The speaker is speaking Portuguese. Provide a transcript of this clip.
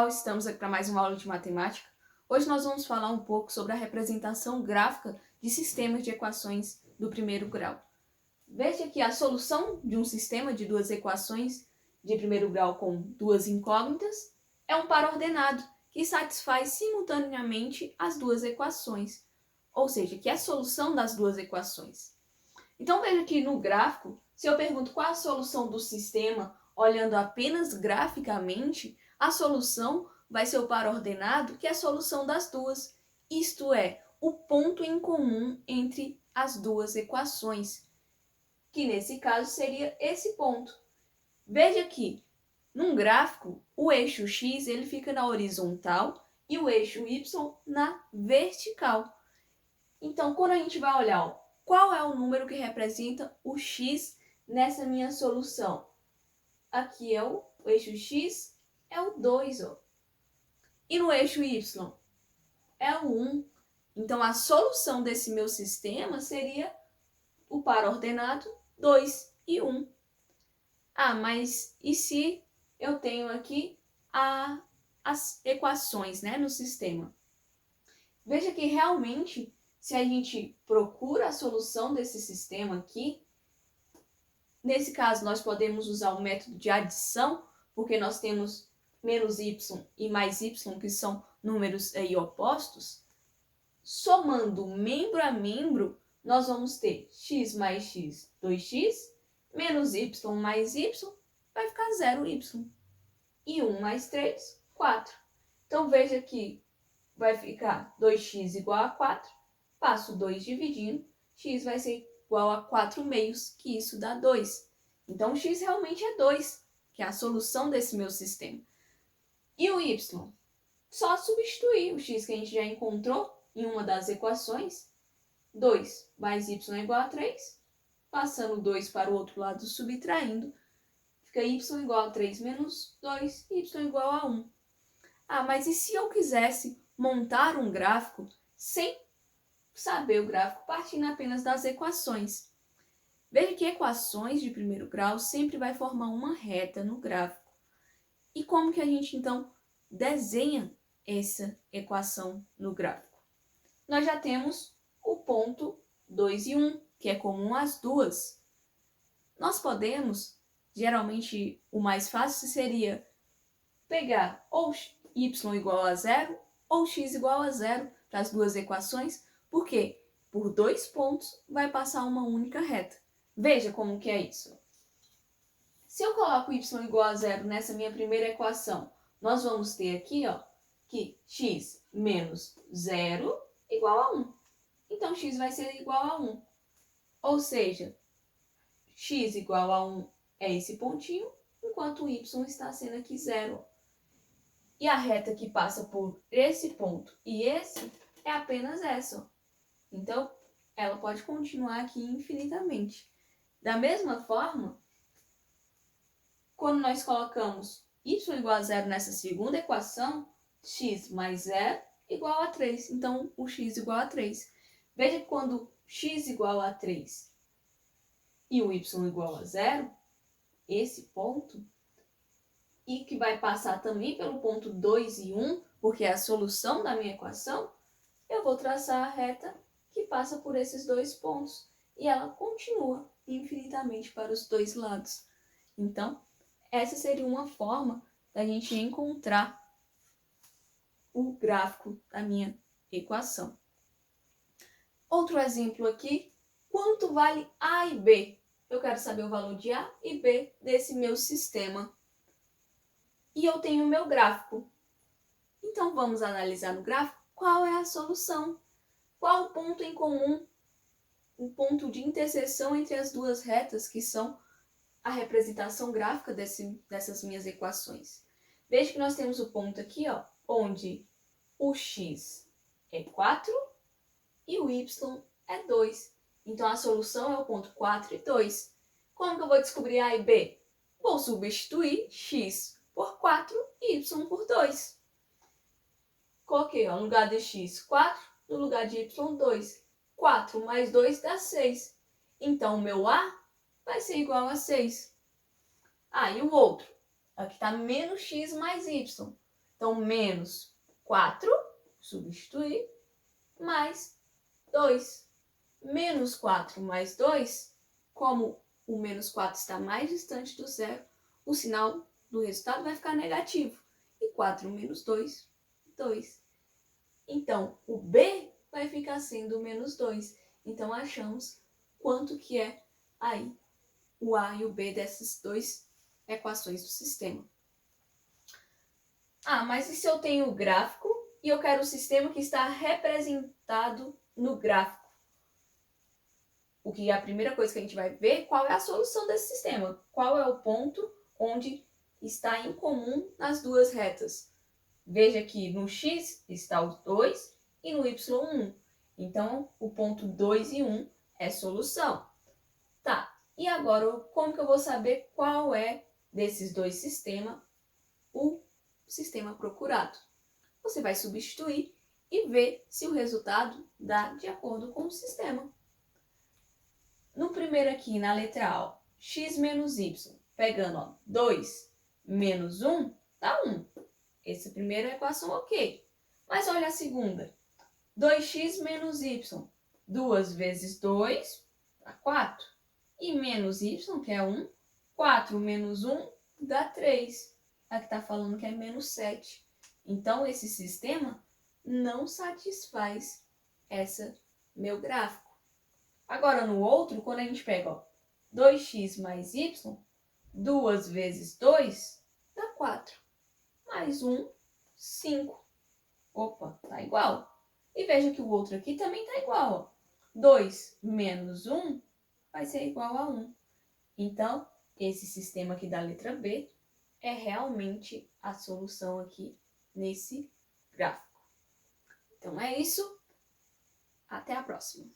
pessoal, estamos aqui para mais uma aula de matemática. Hoje nós vamos falar um pouco sobre a representação gráfica de sistemas de equações do primeiro grau. Veja que a solução de um sistema de duas equações de primeiro grau com duas incógnitas é um par ordenado que satisfaz simultaneamente as duas equações, ou seja, que é a solução das duas equações. Então veja que no gráfico, se eu pergunto qual a solução do sistema olhando apenas graficamente, a solução vai ser o par ordenado, que é a solução das duas, isto é, o ponto em comum entre as duas equações, que nesse caso seria esse ponto. Veja que, num gráfico, o eixo x ele fica na horizontal e o eixo y na vertical. Então, quando a gente vai olhar qual é o número que representa o x nessa minha solução, aqui é o eixo x, é o 2, ó. E no eixo y é o 1. Então, a solução desse meu sistema seria o par ordenado 2 e 1. Ah, mas e se eu tenho aqui as equações, né, no sistema? Veja que realmente, se a gente procura a solução desse sistema aqui, nesse caso nós podemos usar o método de adição, porque nós temos menos y e mais y, que são números aí opostos. Somando membro a membro, nós vamos ter x mais x, 2x, menos y mais y, vai ficar 0y. E 1 mais 3, 4. Então veja que vai ficar 2x igual a 4, passo 2 dividindo, x vai ser igual a 4 meios, que isso dá 2. Então x realmente é 2, que é a solução desse meu sistema. E o y? Só substituir o x que a gente já encontrou em uma das equações. 2 mais y é igual a 3. Passando 2 para o outro lado, subtraindo, fica y igual a 3 menos 2, y igual a 1. Ah, mas e se eu quisesse montar um gráfico sem saber o gráfico, partindo apenas das equações? Veja que equações de primeiro grau sempre vai formar uma reta no gráfico. E como que a gente, então, desenha essa equação no gráfico? Nós já temos o ponto 2 e 1, que é comum às duas. Nós podemos, geralmente o mais fácil seria pegar ou y igual a 0 ou x igual a 0 para as duas equações, porque por dois pontos vai passar uma única reta. Veja como que é isso. Se eu coloco y igual a 0 nessa minha primeira equação, nós vamos ter aqui, ó, que x menos 0 igual a 1. Então, x vai ser igual a 1. Ou seja, x igual a 1 é esse pontinho, enquanto o y está sendo aqui 0. E a reta que passa por esse ponto e esse é apenas essa. Então, ela pode continuar aqui infinitamente. Da mesma forma, quando nós colocamos y igual a 0 nessa segunda equação, x mais 0 igual a 3. Então, o x igual a 3. Veja que quando x igual a 3 e o y igual a 0, esse ponto, e que vai passar também pelo ponto 2 e 1, porque é a solução da minha equação, eu vou traçar a reta que passa por esses dois pontos. E ela continua infinitamente para os dois lados. Então, essa seria uma forma da gente encontrar o gráfico da minha equação. Outro exemplo aqui, quanto vale A e B? Eu quero saber o valor de A e B desse meu sistema. E eu tenho o meu gráfico. Então, vamos analisar no gráfico qual é a solução. Qual o ponto em comum, o ponto de interseção entre as duas retas, que são a representação gráfica dessas minhas equações. Veja que nós temos o ponto aqui, ó, onde o x é 4 e o y é 2. Então, a solução é o ponto 4 e 2. Como que eu vou descobrir A e B? Vou substituir x por 4 e y por 2. Coloquei, ó, no lugar de x, 4, no lugar de y, 2. 4 mais 2 dá 6. Então, o meu A vai ser igual a 6. Ah, e o outro? Aqui está menos x mais y. Então, menos 4, substituir, mais 2. Menos 4 mais 2, como o menos 4 está mais distante do zero, o sinal do resultado vai ficar negativo. E 4 menos 2, 2. Então, o B vai ficar sendo menos 2. Então, achamos quanto que é aí o A e o B dessas duas equações do sistema. Ah, mas e se eu tenho o gráfico e eu quero o sistema que está representado no gráfico? O que é a primeira coisa que a gente vai ver, qual é a solução desse sistema? Qual é o ponto onde está em comum nas duas retas? Veja que no x está o 2 e no y 1. Então, o ponto 2 e 1 é solução. Tá, e agora como que eu vou saber qual é desses dois sistemas o sistema procurado? Você vai substituir e ver se o resultado dá de acordo com o sistema. No primeiro aqui, na letra A, x menos y, pegando 2 menos 1, dá 1. Essa primeira equação ok. Mas olha a segunda. 2x menos y. 2 vezes 2 dá 4. E menos y, que é 1. 4 menos 1 dá 3. Aqui está falando que é menos 7. Então, esse sistema não satisfaz esse meu gráfico. Agora, no outro, quando a gente pega 2x mais y, 2 vezes 2 dá 4. Mais 1, 5. Opa, tá igual. E veja que o outro aqui também tá igual. Ó. 2 menos 1 vai ser igual a 1. Então, esse sistema aqui da letra B é realmente a solução aqui nesse gráfico. Então é isso. Até a próxima.